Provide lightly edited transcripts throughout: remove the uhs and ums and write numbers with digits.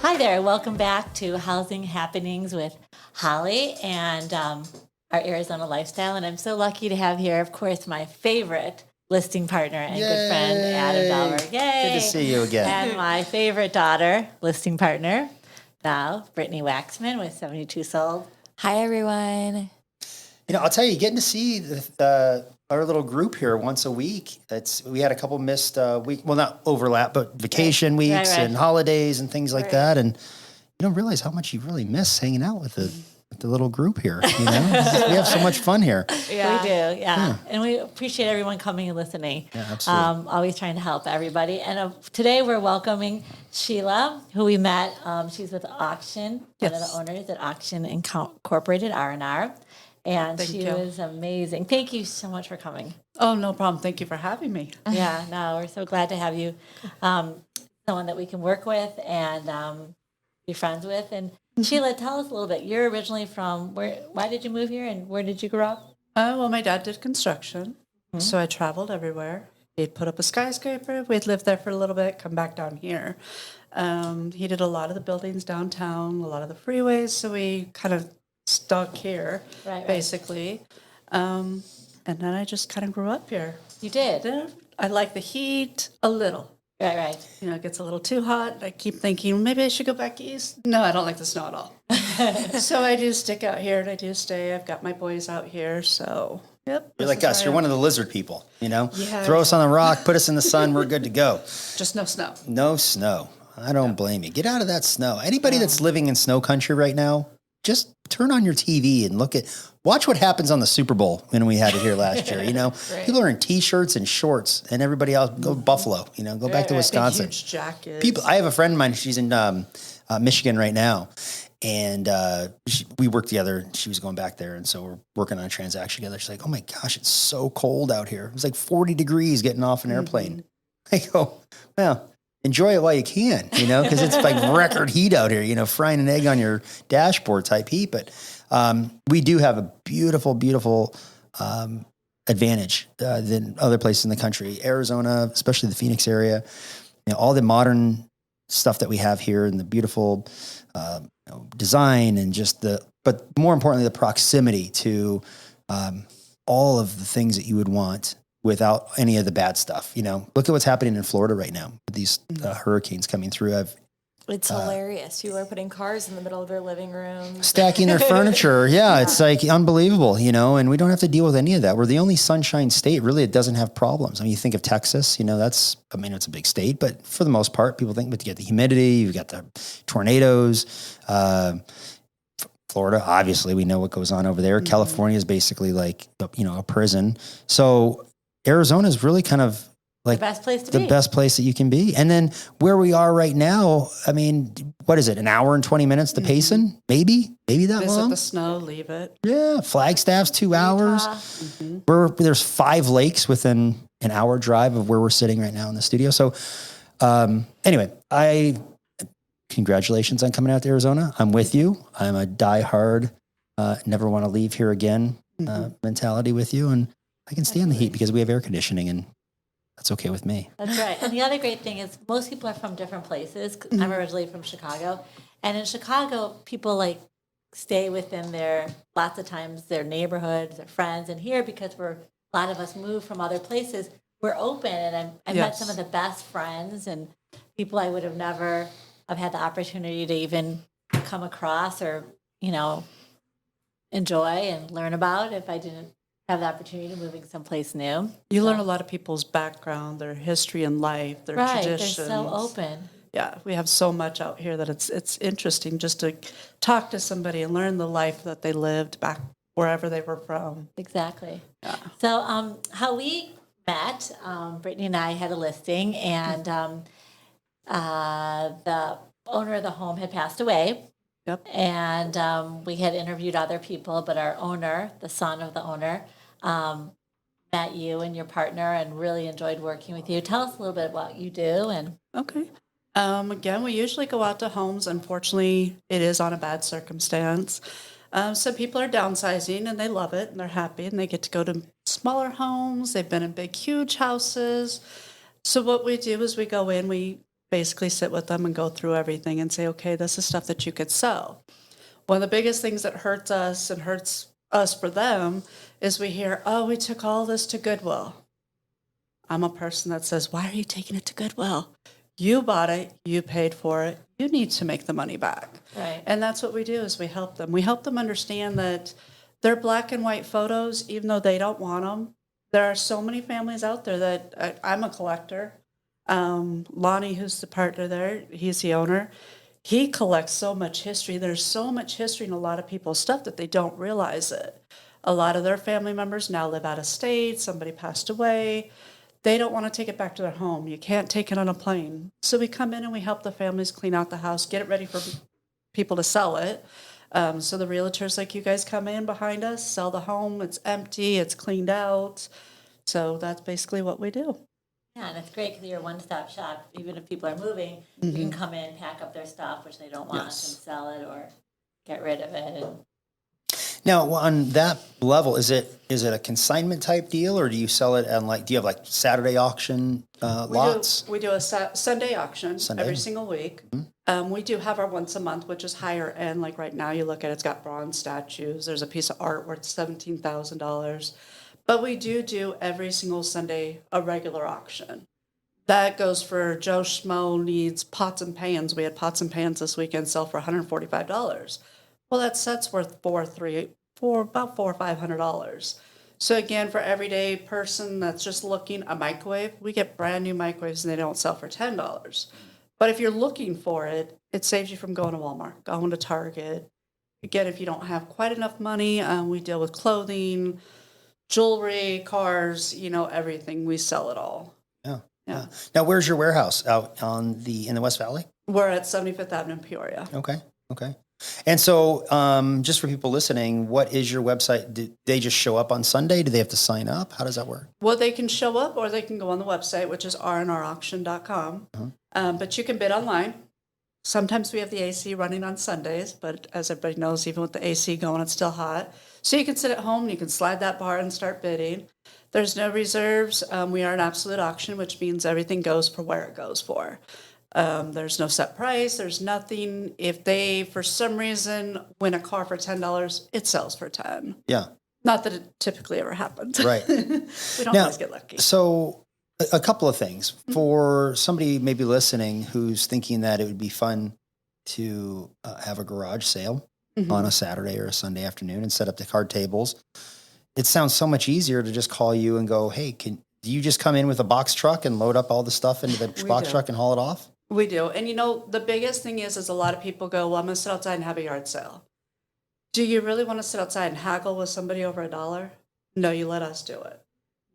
Hi there. Welcome back to Housing Happenings with Holly and our Arizona lifestyle. And I'm so lucky to have here, of course, my favorite listing partner and good friend, Adam Dahlberg. Yay! Good to see you again. And my favorite daughter, listing partner, now Britney Waxman with 72 Sold. Hi, everyone. I'll tell you, getting to see our little group here once a week. We had a couple missed not overlap, but vacation weeks and holidays and things like that. And you don't realize how much you really miss hanging out with the little group here. We have so much fun here. Yeah. We do, yeah. And we appreciate everyone coming and listening. Yeah, absolutely. Always trying to help everybody. And today we're welcoming Shela, who we met. She's with Auction, one of the owners at Auction Incorporated, R&R. And she was amazing. Thank you so much for coming. Oh, no problem. Thank you for having me. Yeah, no, we're so glad to have you. Someone that we can work with and be friends with. And Shela, tell us a little bit. You're originally from where? Why did you move here and where did you grow up? Well, my dad did construction, so I traveled everywhere. He'd put up a skyscraper. We'd live there for a little bit, come back down here. He did a lot of the buildings downtown, a lot of the freeways, so we kind of stuck here, basically. And then I just kind of grew up here. You did? I like the heat a little. Right. It gets a little too hot. I keep thinking, maybe I should go back east. No, I don't like the snow at all. So I do stick out here and I do stay. I've got my boys out here, so yep. You're like us. You're one of the lizard people, Yeah. Throw us on the rock, put us in the sun, we're good to go. Just no snow. No snow. I don't blame you. Get out of that snow. Anybody that's living in snow country right now, just turn on your TV and watch what happens on the Super Bowl when we had it here last year. People are in T-shirts and shorts, and everybody else go Buffalo. Go back to Wisconsin. Huge jackets. People. I have a friend of mine. She's in Michigan right now, and we work together. She was going back there, and so we're working on a transaction together. She's like, "Oh my gosh, it's so cold out here. It's like 40 degrees getting off an airplane." I go, "Well, enjoy it while you can, because it's like record heat out here, frying an egg on your dashboard type heat." But we do have a beautiful, beautiful advantage than other places in the country. Arizona, especially the Phoenix area, all the modern stuff that we have here and the beautiful design and but more importantly, the proximity to all of the things that you would want without any of the bad stuff. Look at what's happening in Florida right now with these hurricanes coming through. It's hilarious. People are putting cars in the middle of their living room. Stacking their furniture. Yeah, it's like unbelievable, and we don't have to deal with any of that. We're the only sunshine state, really, it doesn't have problems. You think of Texas, it's a big state, but for the most part, people think, but you get the humidity, you've got the tornadoes, Florida, obviously, we know what goes on over there. California is basically like, a prison. So Arizona is really kind of like the best place to be. The best place that you can be. And then where we are right now, what is it? An hour and 20 minutes to Payson? Maybe that Visit long. the snow, leave it. Yeah. Flagstaff's 2 hours. There's 5 lakes within an hour drive of where we're sitting right now in the studio. So, anyway, congratulations on coming out to Arizona. I'm with you. I'm a diehard, never want to leave here again mentality with you. And I can stand the heat because we have air conditioning and that's okay with me. That's right. And the other great thing is most people are from different places. I'm originally from Chicago. And in Chicago, people stay within lots of times their neighborhoods, their friends. And here, because a lot of us move from other places, we're open. And I met some of the best friends and people I would have never have had the opportunity to even come across or, enjoy and learn about if I didn't have the opportunity of moving someplace new. You learn a lot of people's background, their history in life, their traditions. They're so open. Yeah, we have so much out here that it's interesting just to talk to somebody and learn the life that they lived back wherever they were from. Exactly. Yeah. So how we met, Brittany and I had a listing, and the owner of the home had passed away. Yep. And we had interviewed other people, but our owner, the son of the owner, met you and your partner and really enjoyed working with you. Tell us a little bit about what you do. Okay. Again, we usually go out to homes. Unfortunately, it is on a bad circumstance. Some people are downsizing and they love it and they're happy and they get to go to smaller homes. They've been in big, huge houses. So what we do is we go in, we basically sit with them and go through everything and say, okay, this is stuff that you could sell. One of the biggest things that hurts us and hurts us for them is we hear, oh, we took all this to Goodwill. I'm a person that says, why are you taking it to Goodwill? You bought it, you paid for it, you need to make the money back. Right. And that's what we do is we help them. We help them understand that they're black and white photos, even though they don't want them. There are so many families out there that I'm a collector. Lonnie, who's the partner there, he's the owner. He collects so much history. There's so much history in a lot of people's stuff that they don't realize it. A lot of their family members now live out of state. Somebody passed away. They don't want to take it back to their home. You can't take it on a plane. So we come in and we help the families clean out the house, get it ready for people to sell it. So the realtors like you guys come in behind us, sell the home. It's empty. It's cleaned out. So that's basically what we do. Yeah, and it's great because you're a one-stop shop. Even if people are moving, you can come in, pack up their stuff, which they don't want, and sell it or get rid of it. And Now, on that level, is it a consignment type deal, or do you sell it on do you have like Saturday auction lots? We do a Sunday auction Sunday. every single week. We do have our once a month, which is higher end. Like right now, you look at it, it's got bronze statues. There's a piece of art worth $17,000. But we do every single Sunday a regular auction. That goes for Joe Schmo needs pots and pans. We had pots and pans this weekend sell for $145. Well, that set's worth about $400 or $500. So again, for everyday person that's just looking a microwave, we get brand new microwaves and they don't sell for $10. But if you're looking for it, it saves you from going to Walmart, going to Target. Again, if you don't have quite enough money, we deal with clothing, jewelry, cars, everything. We sell it all. Yeah. Now, where's your warehouse? Out in the West Valley? We're at 75th Avenue in Peoria. Okay. And so, just for people listening, what is your website? Do they just show up on Sunday? Do they have to sign up? How does that work? Well, they can show up or they can go on the website, which is rnrauction.com. But you can bid online. Sometimes we have the AC running on Sundays, but as everybody knows, even with the AC going, it's still hot. So you can sit at home and you can slide that bar and start bidding. There's no reserves. We are an absolute auction, which means everything goes for where it goes for. There's no set price. There's nothing. If they, for some reason, win a car for $10, it sells for $10. Yeah. Not that it typically ever happens. Right. We don't always get lucky. So a couple of things for somebody maybe listening who's thinking that it would be fun to have a garage sale on a Saturday or a Sunday afternoon and set up the card tables. It sounds so much easier to just call you and go, hey, do you just come in with a box truck and load up all the stuff into the box truck and haul it off? We do. And the biggest thing is a lot of people go, well, I'm going to sit outside and have a yard sale. Do you really want to sit outside and haggle with somebody over $1? No, you let us do it.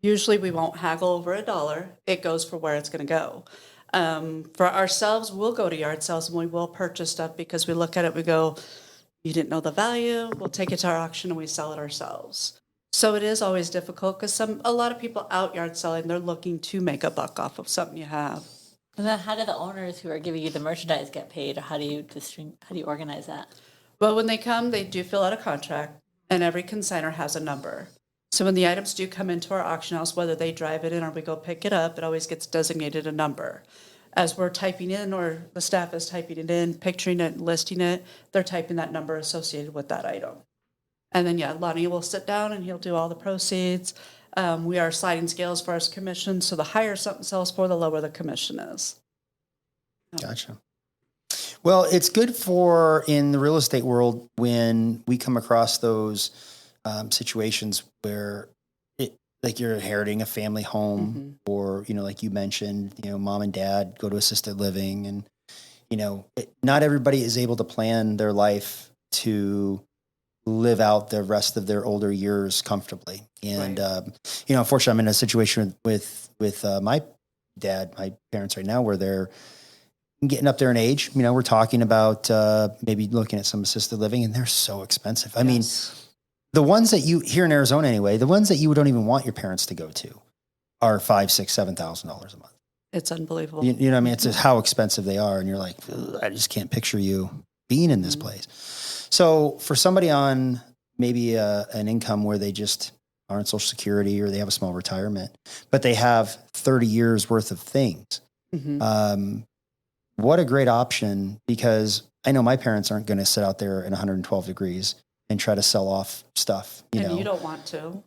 Usually we won't haggle over $1. It goes for where it's going to go. For ourselves, we'll go to yard sales and we will purchase stuff because we look at it, we go, you didn't know the value, we'll take it to our auction and we sell it ourselves. So it is always difficult because a lot of people out yard selling, they're looking to make a buck off of something you have. And then how do the owners who are giving you the merchandise get paid? Or how do you organize that? Well, when they come, they do fill out a contract and every consignor has a number. So when the items do come into our auction house, whether they drive it in or we go pick it up, it always gets designated a number. As we're typing in or the staff is typing it in, picturing it, listing it, they're typing that number associated with that item. And then, Lonnie will sit down and he'll do all the proceeds. We are sliding scales for our commission, so the higher something sells for, the lower the commission is. Gotcha. Well, it's good in the real estate world when we come across those situations where like you're inheriting a family home or, like you mentioned, mom and dad go to assisted living and, not everybody is able to plan their life to live out the rest of their older years comfortably. And, unfortunately I'm in a situation with my parents right now where they're getting up there in age. We're talking about maybe looking at some assisted living and they're so expensive. I mean, the ones that you here in Arizona anyway, the ones that you don't even want your parents to go to are $5,000, $6,000, $7,000 a month. It's unbelievable. You know what I mean? It's just how expensive they are. And you're like, I just can't picture you being in this place. So for somebody on maybe an income where they just are on Social Security or they have a small retirement, but they have 30 years worth of things, what a great option, because I know my parents aren't going to sit out there in 112 degrees and try to sell off stuff, you know, you don't want to.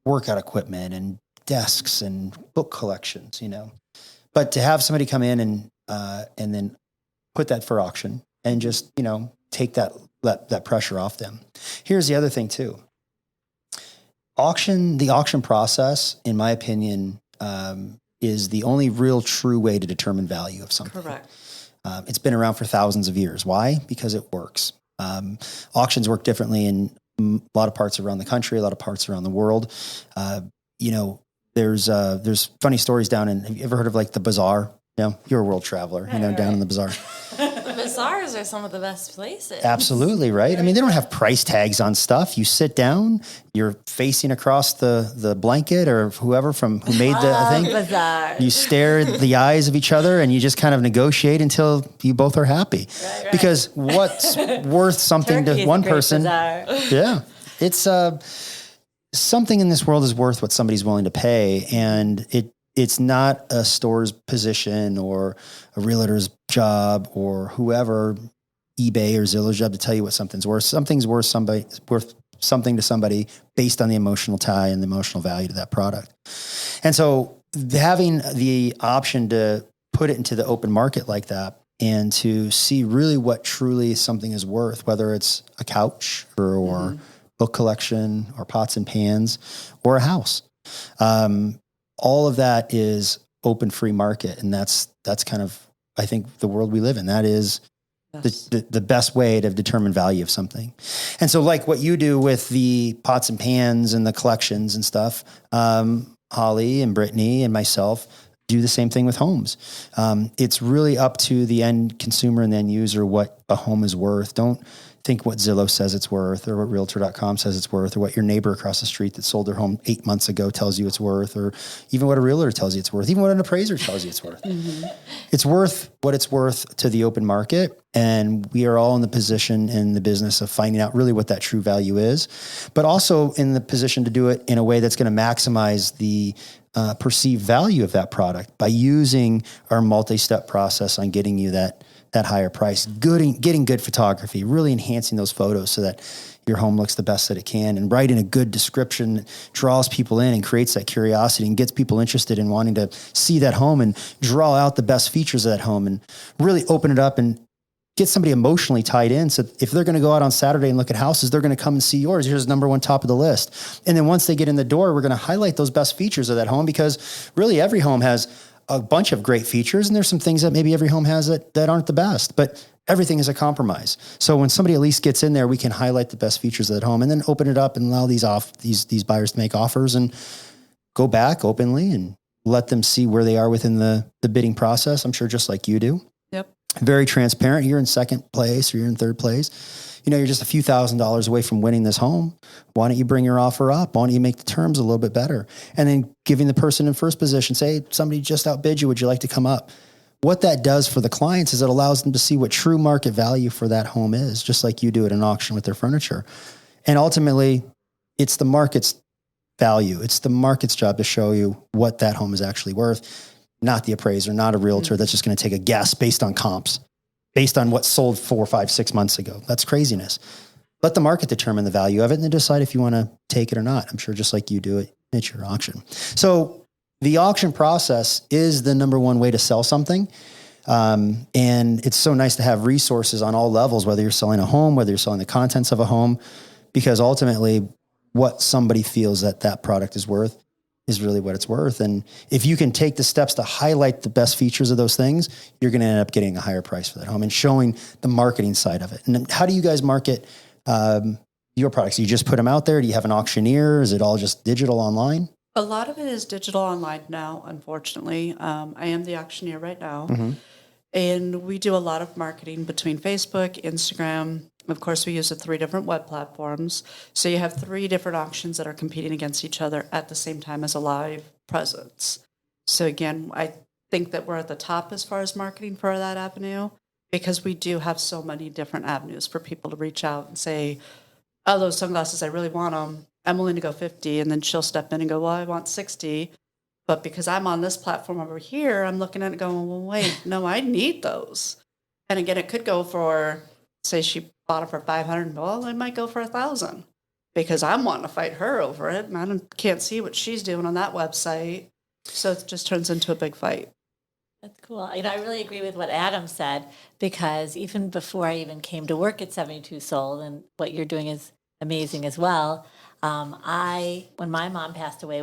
workout equipment and desks and book collections, you know. But to have somebody come in and then put that for auction and just, you know, take that pressure off them. Here's the other thing too. The auction process, in my opinion, is the only real true way to determine value of something. Correct. It's been around for thousands of years. Why? Because it works. Auctions work differently in a lot of parts around the country, a lot of parts around the world. You know, there's funny stories down in, have you ever heard of like the bazaar? You know, you're a world traveler, you know, down in the bazaar. The bazaars are some of the best places. Absolutely, right? I mean, they don't have price tags on stuff. You sit down, you're facing across the blanket or whoever who made the thing. Bazaar. You stare at the eyes of each other and you just kind of negotiate until you both are happy. Right. Because what's worth something Turkey to one is a great person? bazaar. Yeah. It's something in this world is worth what somebody's willing to pay. And it's not a store's position or a realtor's job or whoever, eBay or Zillow's job to tell you what something's worth. Something's worth something to somebody based on the emotional tie and the emotional value to that product. And so having the option to put it into the open market like that and to see really what truly something is worth, whether it's a couch or book collection or pots and pans or a house. All of that is open free market. And that's kind of, I think, the world we live in. That is the best way to determine value of something. And so like what you do with the pots and pans and the collections and stuff, Holly and Brittany and myself do the same thing with homes. It's really up to the end consumer and the end user what a home is worth. Don't think what Zillow says it's worth or what realtor.com says it's worth or what your neighbor across the street that sold their home 8 months ago tells you it's worth, or even what a realtor tells you it's worth, even what an appraiser tells you it's worth. It's worth what it's worth to the open market. And we are all in the position in the business of finding out really what that true value is, but also in the position to do it in a way that's going to maximize the perceived value of that product by using our multi-step process on getting you that higher price, getting good photography, really enhancing those photos so that your home looks the best that it can, and writing a good description that draws people in and creates that curiosity and gets people interested in wanting to see that home and draw out the best features of that home and really open it up and get somebody emotionally tied in. So if they're going to go out on Saturday and look at houses, they're going to come and see yours. Here's number one top of the list. And then once they get in the door, we're going to highlight those best features of that home, because really every home has a bunch of great features, and there's some things that maybe every home has that aren't the best, but everything is a compromise. So when somebody at least gets in there, we can highlight the best features of that home and then open it up and allow these buyers to make offers and go back openly and let them see where they are within the bidding process. I'm sure just like you do. Yep. Very transparent. You're in second place or you're in third place. You know, you're just a few $1,000s away from winning this home. Why don't you bring your offer up? Why don't you make the terms a little bit better? And then giving the person in first position, say, somebody just outbid you. Would you like to come up? What that does for the clients is it allows them to see what true market value for that home is, just like you do at an auction with their furniture. And ultimately, it's the market's value. It's the market's job to show you what that home is actually worth, not the appraiser, not a realtor that's just going to take a guess based on comps, based on what sold 4, 5, 6 months ago. That's craziness. Let the market determine the value of it and then decide if you want to take it or not. I'm sure just like you do it at your auction. So the auction process is the number one way to sell something. And it's so nice to have resources on all levels, whether you're selling a home, whether you're selling the contents of a home, because ultimately what somebody feels that product is worth is really what it's worth. And if you can take the steps to highlight the best features of those things, you're going to end up getting a higher price for that home and showing the marketing side of it. And how do you guys market your products? Do you just put them out there? Do you have an auctioneer? Is it all just digital online? A lot of it is digital online now, unfortunately. I am the auctioneer right now. And we do a lot of marketing between Facebook, Instagram. Of course, we use the 3 different web platforms. So you have 3 different auctions that are competing against each other at the same time as a live presence. So again, I think that we're at the top as far as marketing for that avenue, because we do have so many different avenues for people to reach out and say, oh, those sunglasses, I really want them. I'm willing to go 50. And then she'll step in and go, well, I want 60. But because I'm on this platform over here, I'm looking at it going, well, wait, no, I need those. And again, it could go for, say she bought it for 500. Well, it might go for 1,000 because I'm wanting to fight her over it. And I can't see what she's doing on that website. So it just turns into a big fight. That's cool. I really agree with what Adam said, because even before I even came to work at 72 Sold, and what you're doing is amazing as well. When my mom passed away,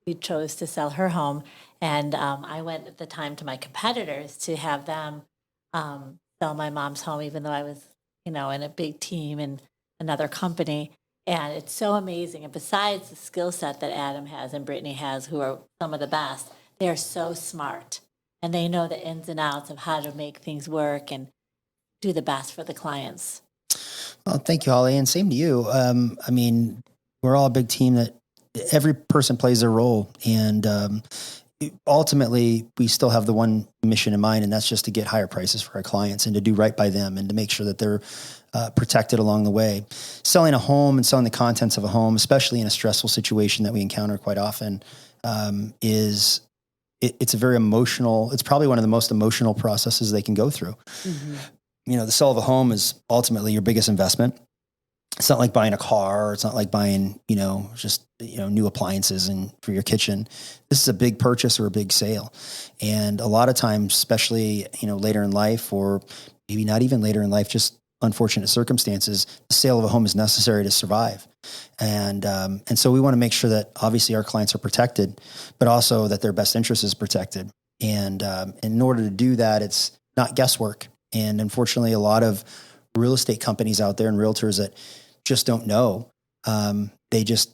we chose to sell her home, and I went at the time to my competitors to have them sell my mom's home, even though I was, in a big team and another company. And it's so amazing. And besides the skill set that Adam has and Britney has, who are some of the best, they are so smart, and they know the ins and outs of how to make things work and do the best for the clients. Well, thank you, Holly, and same to you. I mean, we're all a big team that every person plays their role, and ultimately, we still have the one mission in mind, and that's just to get higher prices for our clients and to do right by them and to make sure that they're protected along the way. Selling a home and selling the contents of a home, especially in a stressful situation that we encounter quite often, it's a very emotional, it's probably one of the most emotional processes they can go through. Mm-hmm. The sale of a home is ultimately your biggest investment. It's not like buying a car. It's not like buying, just, new appliances for your kitchen. This is a big purchase or a big sale. And a lot of times, especially, later in life, or maybe not even later in life, just unfortunate circumstances, the sale of a home is necessary to survive. And so we want to make sure that obviously our clients are protected, but also that their best interest is protected. And in order to do that, it's not guesswork. And unfortunately, a lot of real estate companies out there and realtors that just don't know, they just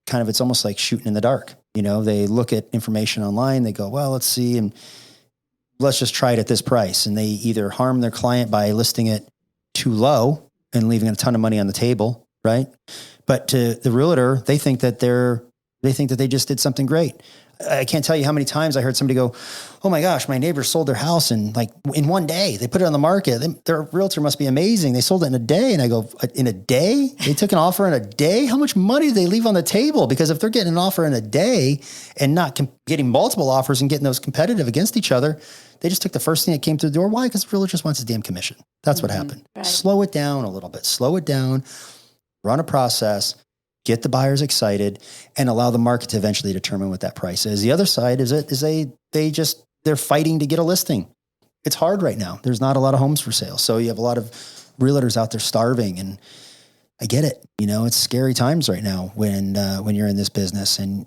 it's almost like shooting in the dark. They look at information online, they go, well, let's see, and let's just try it at this price. And they either harm their client by listing it too low and leaving a ton of money on the table, right? But to the realtor, they think that they just did something great. I can't tell you how many times I heard somebody go, oh my gosh, my neighbor sold their house in one day. They put it on the market. Their realtor must be amazing. They sold it in a day. And I go, in a day? They took an offer in a day? How much money do they leave on the table? Because if they're getting an offer in a day and not getting multiple offers and getting those competitive against each other, they just took the first thing that came through the door. Why? Because the realtor just wants his damn commission. That's what happened. Right. Slow it down a little bit. Slow it down. Run a process. Get the buyers excited, and allow the market to eventually determine what that price is. The other side is they're fighting to get a listing. It's hard right now. There's not a lot of homes for sale. So you have a lot of realtors out there starving, and I get it. It's scary times right now when you're in this business. And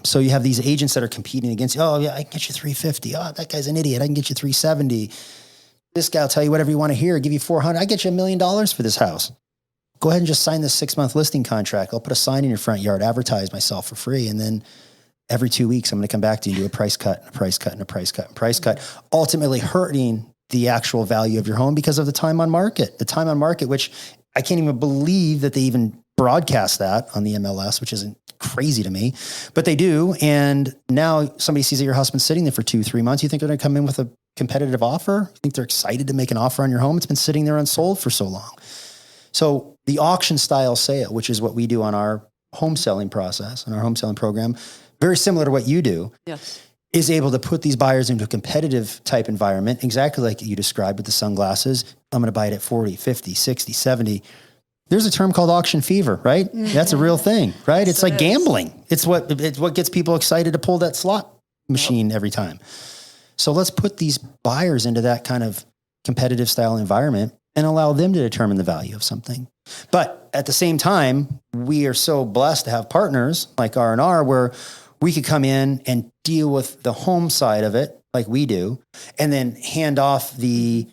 so you have these agents that are competing against you. Oh yeah, I can get you 350. Oh, that guy's an idiot. I can get you 370. This guy will tell you whatever you want to hear. Give you 400. I get you $1 million for this house. Go ahead and just sign this 6-month listing contract. I'll put a sign in your front yard, advertise myself for free. And then every 2 weeks, I'm going to come back to you and do a price cut, and a price cut, and a price cut, and price cut, ultimately hurting the actual value of your home because of the time on market. The time on market, which I can't even believe that they even broadcast that on the MLS, which isn't crazy to me, but they do. And now somebody sees that your house has been sitting there for 2-3 months. You think they're going to come in with a competitive offer? You think they're excited to make an offer on your home? It's been sitting there unsold for so long. So the auction style sale, which is what we do on our home selling process and our home selling program, very similar to what you do, yes, is able to put these buyers into a competitive type environment, exactly like you described with the sunglasses. I'm going to buy it at 40, 50, 60, 70. There's a term called auction fever, right? That's a real thing, right? It's like gambling. It's what gets people excited to pull that slot machine every time. So let's put these buyers into that kind of competitive style environment and allow them to determine the value of something. But at the same time, we are so blessed to have partners like R&R where we could come in and deal with the home side of it like we do, and then hand off the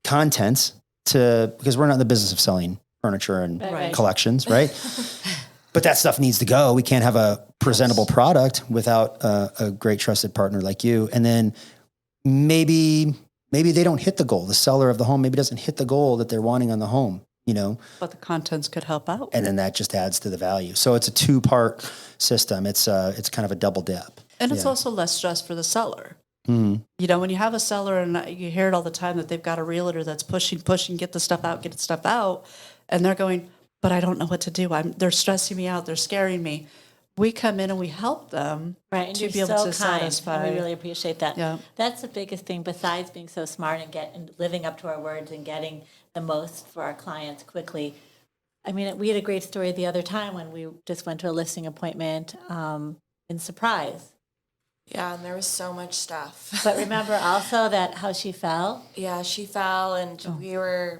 contents because we're not in the business of selling furniture and collections, right? But that stuff needs to go. We can't have a presentable product without a great trusted partner like you. And then maybe they don't hit the goal. The seller of the home maybe doesn't hit the goal that they're wanting on the home, But the contents could help out. And then that just adds to the value. So it's a 2-part system. It's kind of a double dip. And it's also less stress for the seller. Mm-hmm. When you have a seller and you hear it all the time that they've got a realtor that's pushing, get the stuff out. And they're going, but I don't know what to do. They're stressing me out. They're scaring me. we come in and we help them Right, and to you're be able so to kind, satisfy. and we really appreciate that. Yeah. That's the biggest thing, besides being so smart and living up to our words and getting the most for our clients quickly. I mean, we had a great story the other time when we just went to a listing appointment in Surprise. Yeah, and there was so much stuff. But remember also that how she fell? Yeah, she fell, and we were,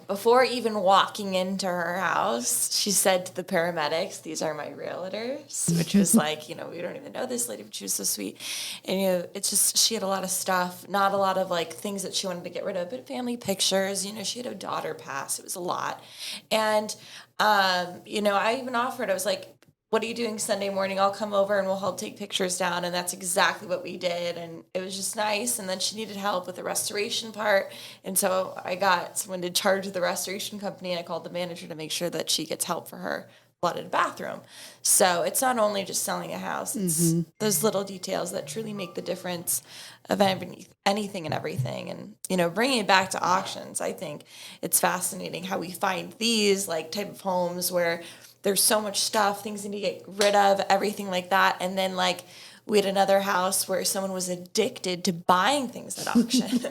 before even walking into her house, she said to the paramedics, "These are my realtors," which was like, we don't even know this lady, but she was so sweet. And, it's just, she had a lot of stuff, not a lot of like things that she wanted to get rid of, but family pictures, she had a daughter pass. It was a lot. And, I even offered, I was like, "What are you doing Sunday morning? I'll come over and we'll help take pictures down." And that's exactly what we did. And it was just nice. And then she needed help with the restoration part. And so I got someone to charge the restoration company, and I called the manager to make sure that she gets help for her flooded bathroom. So it's not only just selling a house, it's those little details that truly make the difference of anything and everything. And, bringing it back to auctions, I think it's fascinating how we find these like type of homes where there's so much stuff, things need to get rid of, everything like that. And then like we had another house where someone was addicted to buying things at auction.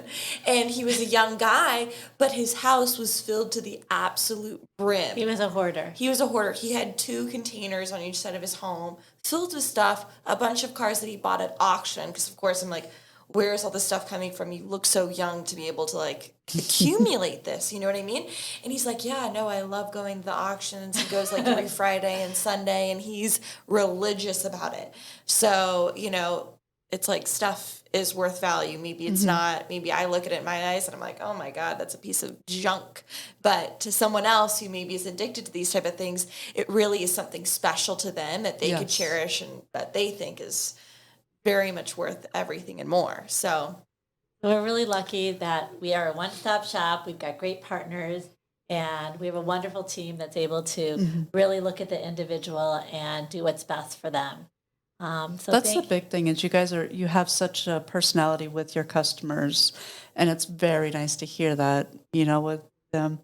And he was a young guy, but his house was filled to the absolute brim. He was a hoarder. He had 2 containers on each side of his home filled with stuff, a bunch of cars that he bought at auction. Because of course I'm like, where's all this stuff coming from? You look so young to be able to like accumulate this, you know what I mean? And he's like, "Yeah, no, I love going to the auctions." He goes like every Friday and Sunday, and he's religious about it. So, it's like stuff is worth value. Maybe it's not. Maybe I look at it in my eyes and I'm like, "Oh my God, that's a piece of junk." But to someone else who maybe is addicted to these type of things, it really is something special to them that they could cherish and that they think is very much worth everything and more. So We're really lucky that we are a one-stop shop. We've got great partners, and we have a wonderful team that's able to really look at the individual and do what's best for them. So That's the big thing is you have such a personality with your customers, and it's very nice to hear that, with them.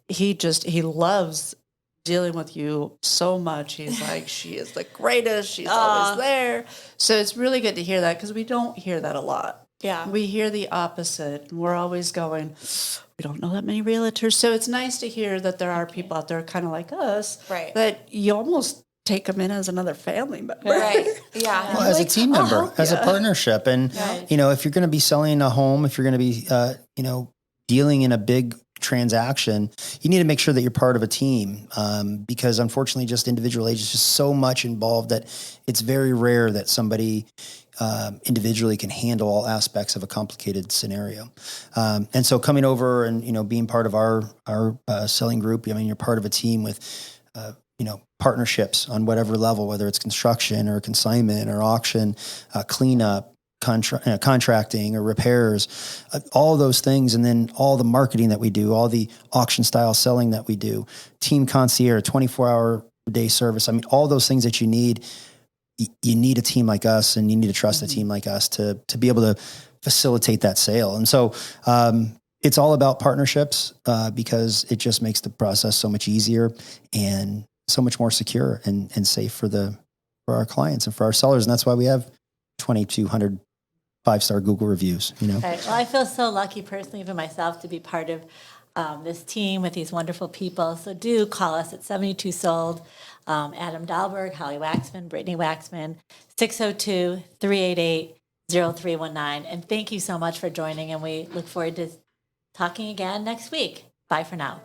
He loves dealing with you so much. He's like, "She is the greatest. She's always there." So it's really good to hear that because we don't hear that a lot. yeah. We hear the opposite. We're always going, "We don't know that many realtors." So it's nice to hear that there are people out there kind of like us, Right. that you almost take them in as another family member. Right. Yeah. Well, as a Like, team I'll member, help as a ya. partnership. And, Right. if you're going to be selling a home, if you're going to be, dealing in a big transaction, you need to make sure that you're part of a team, because unfortunately just individual agents is just so much involved that it's very rare that somebody individually can handle all aspects of a complicated scenario. And so coming over and, being part of our selling group, you're part of a team with, partnerships on whatever level, whether it's construction or consignment or auction, cleanup, contracting or repairs, all those things. And then all the marketing that we do, all the auction style selling that we do, team concierge, 24-hour day service. All those things that you need a team like us, and you need to trust a team like us to be able to facilitate that sale. And so, it's all about partnerships, because it just makes the process so much easier and so much more secure and safe for our clients and for our sellers. And that's why we have 2,200 5-star Google reviews, Right. Well, I feel so lucky personally for myself to be part of this team with these wonderful people. So do call us at 72 Sold. Adam Dahlberg, Holly Waxman, Britney Waxman, 602-388-0319. And thank you so much for joining. And we look forward to talking again next week. Bye for now.